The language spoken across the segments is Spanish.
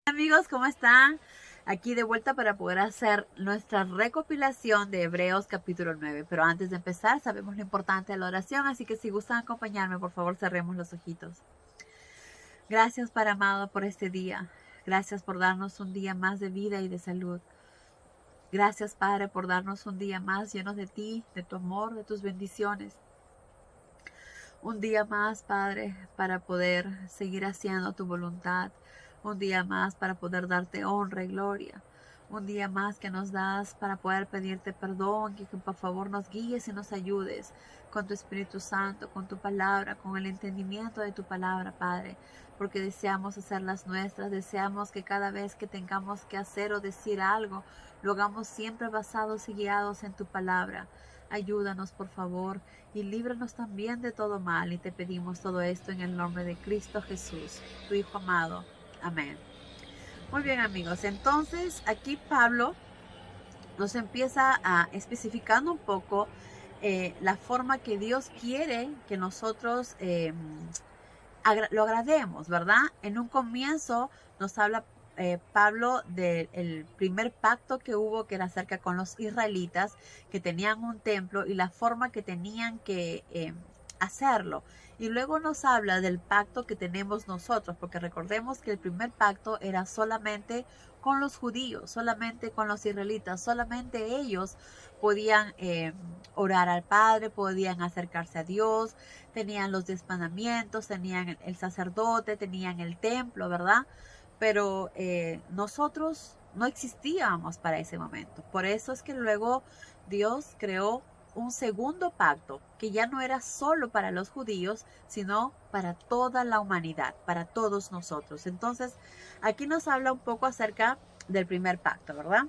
Amigos, ¿cómo están? Aquí de vuelta para poder hacer nuestra recopilación de Hebreos capítulo 9. Pero antes de empezar, sabemos lo importante de la oración, así que si gustan acompañarme, por favor, cerremos los ojitos. Gracias, Padre amado, por este día. Gracias por darnos un día más de vida y de salud. Gracias, Padre, por darnos un día más lleno de ti, de tu amor, de tus bendiciones. Un día más, Padre, para poder seguir haciendo tu voluntad. Un día más para poder darte honra y gloria. Un día más que nos das para poder pedirte perdón, que por favor nos guíes y nos ayudes con tu Espíritu Santo, con tu palabra, con el entendimiento de tu palabra, Padre, porque deseamos hacerlas nuestras, deseamos que cada vez que tengamos que hacer o decir algo, lo hagamos siempre basados y guiados en tu palabra. Ayúdanos, por favor, y líbranos también de todo mal, y te pedimos todo esto en el nombre de Cristo Jesús, tu Hijo amado. Amén. Muy bien, amigos, entonces aquí Pablo nos empieza a especificando un poco la forma que Dios quiere que nosotros lo agrademos, ¿verdad? En un comienzo nos habla Pablo del primer pacto que hubo, que era acerca con los israelitas, que tenían un templo y la forma que tenían que hacerlo. Y luego nos habla del pacto que tenemos nosotros, porque recordemos que el primer pacto era solamente con los judíos, solamente con los israelitas, solamente ellos podían orar al Padre, podían acercarse a Dios, tenían los 10 mandamientos, tenían el sacerdote, tenían el templo, ¿verdad? Pero nosotros no existíamos para ese momento. Por eso es que luego Dios creó un segundo pacto que ya no era solo para los judíos, sino para toda la humanidad, para todos nosotros. Entonces, aquí nos habla un poco acerca del primer pacto, ¿verdad?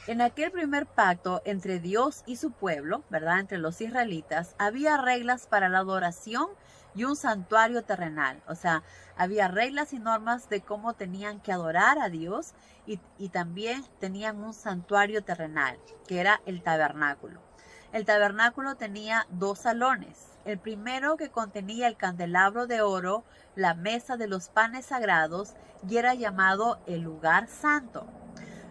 En aquel primer pacto entre Dios y su pueblo, ¿verdad? Entre los israelitas, había reglas para la adoración y un santuario terrenal. O sea, había reglas y normas de cómo tenían que adorar a Dios y también tenían un santuario terrenal, que era el tabernáculo. El tabernáculo tenía 2 salones. El primero, que contenía el candelabro de oro, la mesa de los panes sagrados, y era llamado el lugar santo.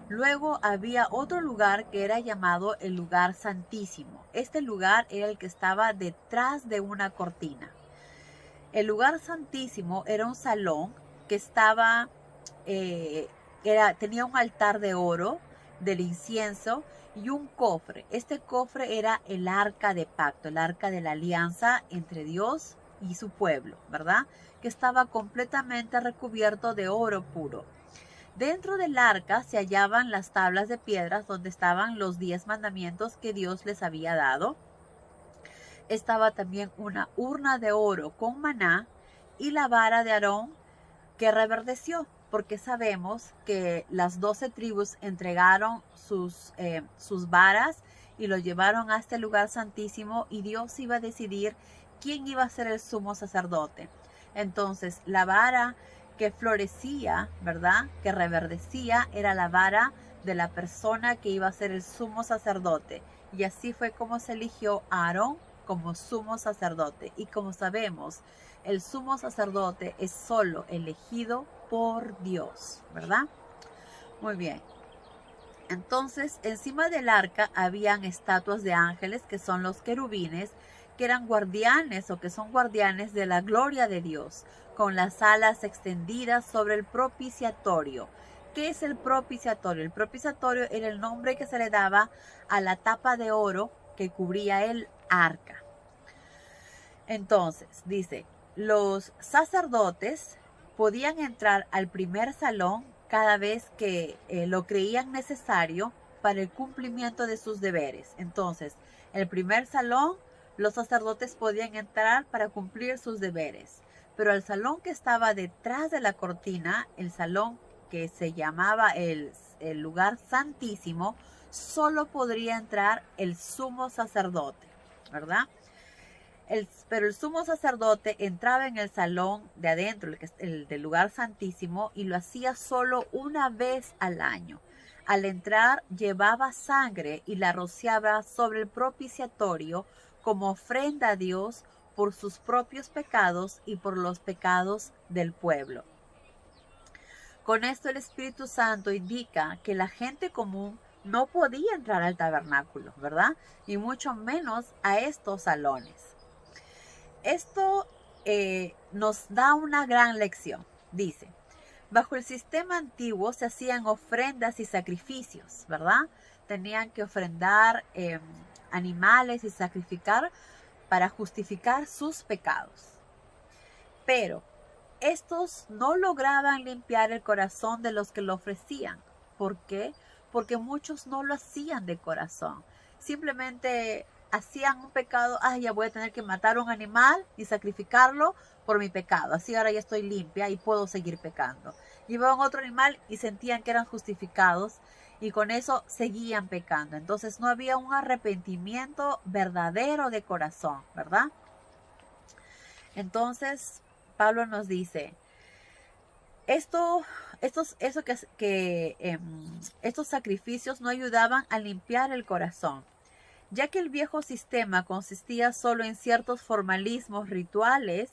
Luego había otro lugar que era llamado el lugar santísimo. Este lugar era el que estaba detrás de una cortina. El lugar santísimo era un salón que estaba, tenía un altar de oro, del incienso y un cofre. Este cofre era el arca de pacto, el arca de la alianza entre Dios y su pueblo, ¿verdad? Que estaba completamente recubierto de oro puro. Dentro del arca se hallaban las tablas de piedras donde estaban los 10 mandamientos que Dios les había dado. Estaba también una urna de oro con maná y la vara de Aarón que reverdeció, porque sabemos que las 12 tribus entregaron sus varas y lo llevaron a este lugar santísimo, y Dios iba a decidir quién iba a ser el sumo sacerdote. Entonces, la vara que florecía, ¿verdad? Que reverdecía, era la vara de la persona que iba a ser el sumo sacerdote. Y así fue como se eligió a Aarón como sumo sacerdote. Y como sabemos, el sumo sacerdote es solo elegido por Dios, ¿verdad? Muy bien. Entonces, encima del arca habían estatuas de ángeles, que son los querubines, que eran guardianes o que son guardianes de la gloria de Dios, con las alas extendidas sobre el propiciatorio. ¿Qué es el propiciatorio? El propiciatorio era el nombre que se le daba a la tapa de oro que cubría el arca. Entonces, dice, los sacerdotes podían entrar al primer salón cada vez que lo creían necesario para el cumplimiento de sus deberes. Entonces, el primer salón, los sacerdotes podían entrar para cumplir sus deberes. Pero el salón que estaba detrás de la cortina, el salón que se llamaba el lugar santísimo, solo podría entrar el sumo sacerdote, ¿verdad? Pero el sumo sacerdote entraba en el salón de adentro, el del lugar santísimo, y lo hacía solo una vez al año. Al entrar llevaba sangre y la rociaba sobre el propiciatorio como ofrenda a Dios por sus propios pecados y por los pecados del pueblo. Con esto el Espíritu Santo indica que la gente común no podía entrar al tabernáculo, ¿verdad? Y mucho menos a estos salones. Esto nos da una gran lección. Dice, bajo el sistema antiguo se hacían ofrendas y sacrificios, ¿verdad? Tenían que ofrendar animales y sacrificar para justificar sus pecados. Pero estos no lograban limpiar el corazón de los que lo ofrecían. ¿Por qué? Porque muchos no lo hacían de corazón. Simplemente hacían un pecado. Ya voy a tener que matar un animal y sacrificarlo por mi pecado. Así ahora ya estoy limpia y puedo seguir pecando. Llevaban otro animal y sentían que eran justificados y con eso seguían pecando. Entonces no había un arrepentimiento verdadero de corazón, ¿verdad? Entonces Pablo nos dice, estos sacrificios no ayudaban a limpiar el corazón, ya que el viejo sistema consistía solo en ciertos formalismos rituales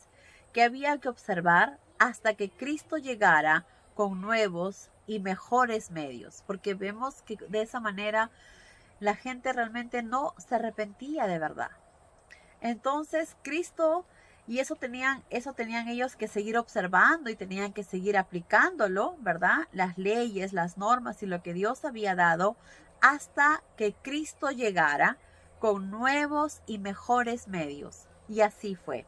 que había que observar hasta que Cristo llegara con nuevos y mejores medios, porque vemos que de esa manera la gente realmente no se arrepentía de verdad. Entonces Cristo, y eso tenían ellos que seguir observando y tenían que seguir aplicándolo, ¿verdad? Las leyes, las normas y lo que Dios había dado hasta que Cristo llegara con nuevos y mejores medios. Y así fue.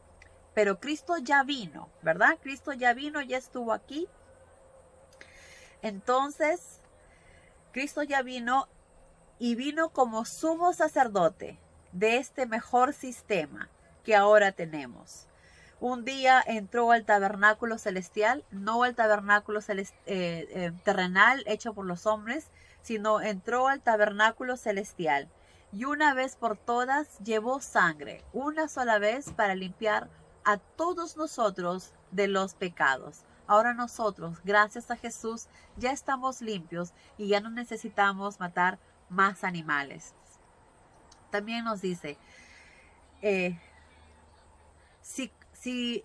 Pero Cristo ya vino, ¿verdad? Cristo ya vino, ya estuvo aquí. Entonces, Cristo ya vino y vino como sumo sacerdote de este mejor sistema que ahora tenemos. Un día entró al tabernáculo celestial, no al tabernáculo terrenal hecho por los hombres, sino entró al tabernáculo celestial. Y una vez por todas llevó sangre, una sola vez para limpiar a todos nosotros de los pecados. Ahora nosotros, gracias a Jesús, ya estamos limpios y ya no necesitamos matar más animales. También nos dice, si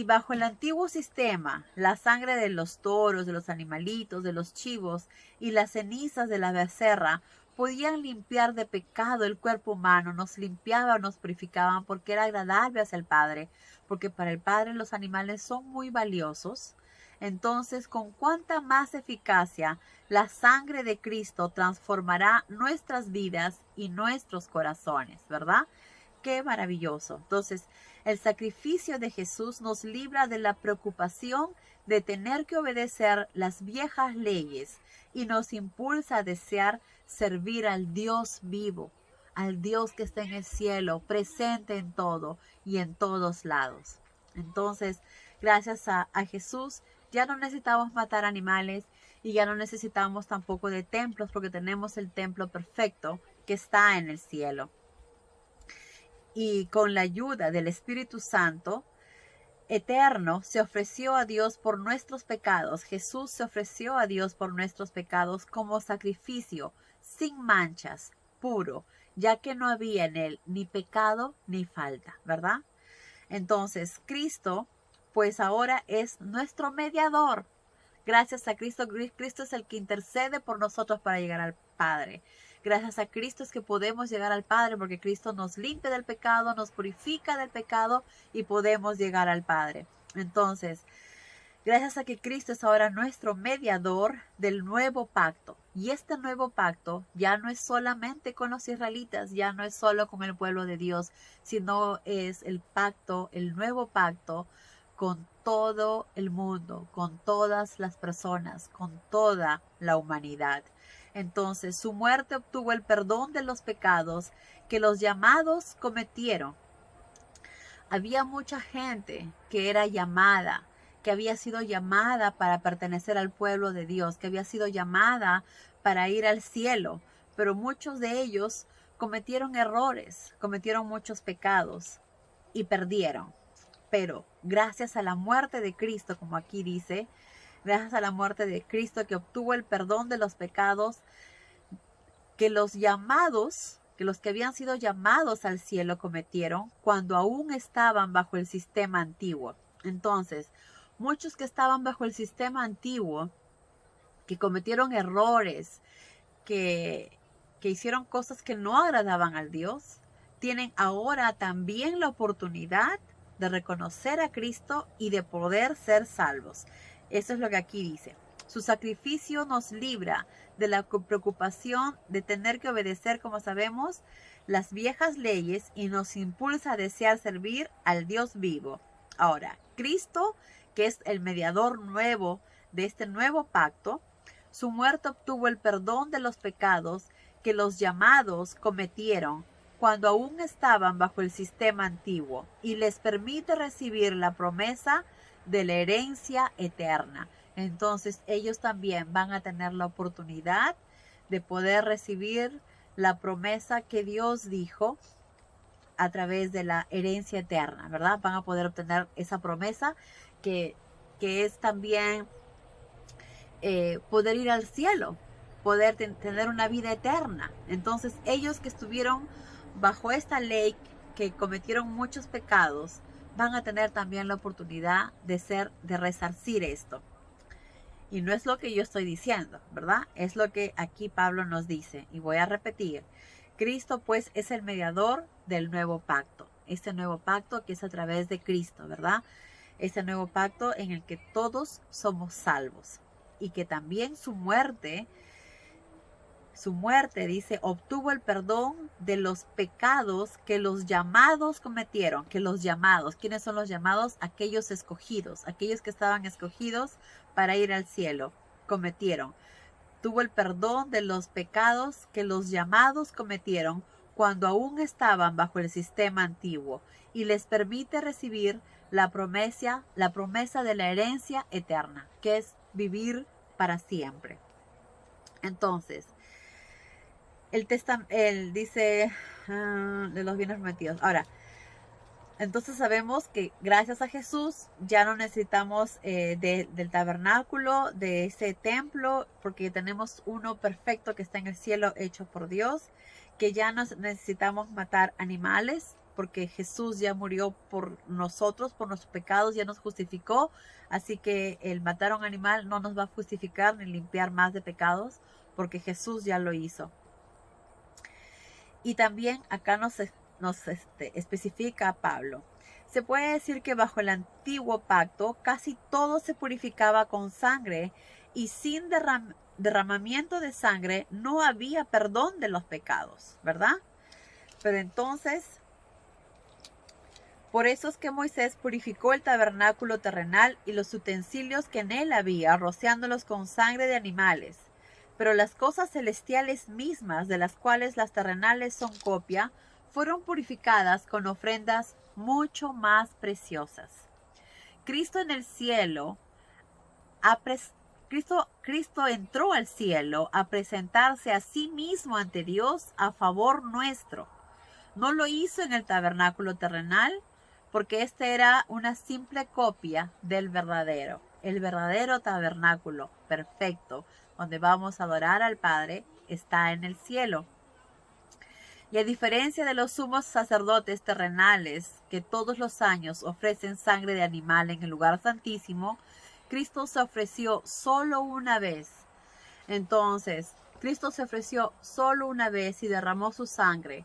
bajo el antiguo sistema la sangre de los toros, de los animalitos, de los chivos y las cenizas de la becerra podían limpiar de pecado el cuerpo humano, nos limpiaban, nos purificaban porque era agradable hacia el Padre, porque para el Padre los animales son muy valiosos. Entonces, con cuánta más eficacia la sangre de Cristo transformará nuestras vidas y nuestros corazones, ¿verdad? Qué maravilloso. Entonces, el sacrificio de Jesús nos libra de la preocupación de tener que obedecer las viejas leyes y nos impulsa a desear servir al Dios vivo, al Dios que está en el cielo, presente en todo y en todos lados. Entonces, gracias a Jesús, ya no necesitamos matar animales y ya no necesitamos tampoco de templos porque tenemos el templo perfecto que está en el cielo. Y con la ayuda del Espíritu Santo eterno se ofreció a Dios por nuestros pecados. Jesús se ofreció a Dios por nuestros pecados como sacrificio, sin manchas, puro, ya que no había en él ni pecado ni falta, ¿verdad? Entonces, Cristo, pues ahora es nuestro mediador. Gracias a Cristo, Cristo es el que intercede por nosotros para llegar al Padre. Gracias a Cristo es que podemos llegar al Padre porque Cristo nos limpia del pecado, nos purifica del pecado y podemos llegar al Padre. Entonces, gracias a que Cristo es ahora nuestro mediador del nuevo pacto. Y este nuevo pacto ya no es solamente con los israelitas, ya no es solo con el pueblo de Dios, sino es el pacto, el nuevo pacto con todo el mundo, con todas las personas, con toda la humanidad. Entonces, su muerte obtuvo el perdón de los pecados que los llamados cometieron. Había mucha gente que era llamada, que había sido llamada para pertenecer al pueblo de Dios, que había sido llamada para ir al cielo, pero muchos de ellos cometieron errores, cometieron muchos pecados y perdieron. Pero gracias a la muerte de Cristo, como aquí dice, gracias a la muerte de Cristo que obtuvo el perdón de los pecados, que los llamados, que los que habían sido llamados al cielo cometieron cuando aún estaban bajo el sistema antiguo. Entonces, Muchos que estaban bajo el sistema antiguo, que cometieron errores, que hicieron cosas que no agradaban al Dios, tienen ahora también la oportunidad de reconocer a Cristo y de poder ser salvos. Eso es lo que aquí dice. Su sacrificio nos libra de la preocupación de tener que obedecer, como sabemos, las viejas leyes y nos impulsa a desear servir al Dios vivo. Ahora, Cristo, que es el mediador nuevo de este nuevo pacto, su muerte obtuvo el perdón de los pecados que los llamados cometieron cuando aún estaban bajo el sistema antiguo y les permite recibir la promesa de la herencia eterna. Entonces ellos también van a tener la oportunidad de poder recibir la promesa que Dios dijo a través de la herencia eterna, ¿verdad? Van a poder obtener esa promesa que es también poder ir al cielo, poder tener una vida eterna. Entonces ellos que estuvieron bajo esta ley, que cometieron muchos pecados, van a tener también la oportunidad de resarcir esto. Y no es lo que yo estoy diciendo, ¿verdad? Es lo que aquí Pablo nos dice. Y voy a repetir. Cristo pues es el mediador del nuevo pacto. Este nuevo pacto que es a través de Cristo, ¿verdad? Este nuevo pacto en el que todos somos salvos. Y que también su muerte, dice, obtuvo el perdón de los pecados que los llamados cometieron. Que los llamados, ¿quiénes son los llamados? Aquellos escogidos, aquellos que estaban escogidos para ir al cielo, cometieron. Tuvo el perdón de los pecados que los llamados cometieron cuando aún estaban bajo el sistema antiguo y les permite recibir la promesa de la herencia eterna, que es vivir para siempre. Entonces, él dice de los bienes prometidos. Ahora, entonces sabemos que gracias a Jesús ya no necesitamos del tabernáculo, de ese templo, porque tenemos uno perfecto que está en el cielo hecho por Dios, que ya no necesitamos matar animales, porque Jesús ya murió por nosotros, por nuestros pecados, ya nos justificó. Así que el matar a un animal no nos va a justificar ni limpiar más de pecados, porque Jesús ya lo hizo. Y también acá nos especifica Pablo. Se puede decir que bajo el antiguo pacto casi todo se purificaba con sangre y sin derramamiento de sangre no había perdón de los pecados, ¿verdad? Pero entonces, por eso es que Moisés purificó el tabernáculo terrenal y los utensilios que en él había, rociándolos con sangre de animales. Pero las cosas celestiales mismas, de las cuales las terrenales son copia, fueron purificadas con ofrendas mucho más preciosas. Cristo en el cielo, Cristo entró al cielo a presentarse a sí mismo ante Dios a favor nuestro. No lo hizo en el tabernáculo terrenal, porque este era una simple copia del verdadero. El verdadero tabernáculo perfecto, donde vamos a adorar al Padre, está en el cielo. Y a diferencia de los sumos sacerdotes terrenales, que todos los años ofrecen sangre de animal en el lugar santísimo, Cristo se ofreció solo una vez. Entonces, Cristo se ofreció solo una vez y derramó su sangre,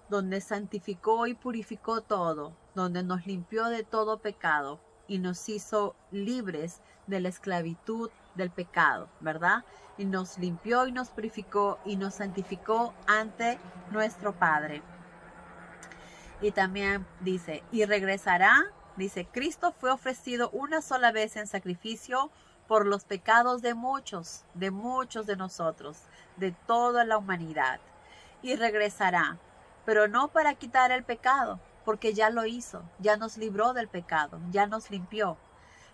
donde santificó y purificó todo, donde nos limpió de todo pecado y nos hizo libres de la esclavitud del pecado, ¿verdad? Y nos limpió y nos purificó y nos santificó ante nuestro Padre. Y también dice, y regresará, dice, Cristo fue ofrecido una sola vez en sacrificio por los pecados de muchos de nosotros, de toda la humanidad. Y regresará, pero no para quitar el pecado, porque ya lo hizo, ya nos libró del pecado, ya nos limpió.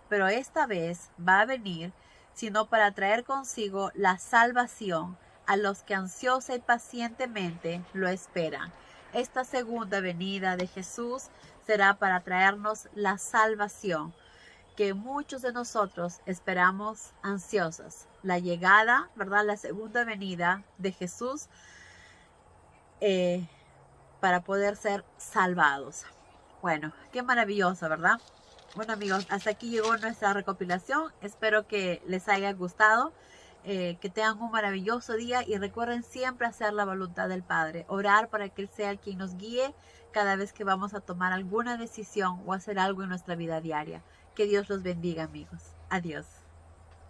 Pero esta vez va a venir, sino para traer consigo la salvación a los que ansiosa y pacientemente lo esperan. Esta segunda venida de Jesús será para traernos la salvación que muchos de nosotros esperamos ansiosos. La llegada, ¿verdad? La segunda venida de Jesús para poder ser salvados. Bueno, qué maravilloso, ¿verdad? Bueno amigos, hasta aquí llegó nuestra recopilación. Espero que les haya gustado, que tengan un maravilloso día y recuerden siempre hacer la voluntad del Padre. Orar para que Él sea el quien nos guíe cada vez que vamos a tomar alguna decisión o hacer algo en nuestra vida diaria. Que Dios los bendiga amigos. Adiós.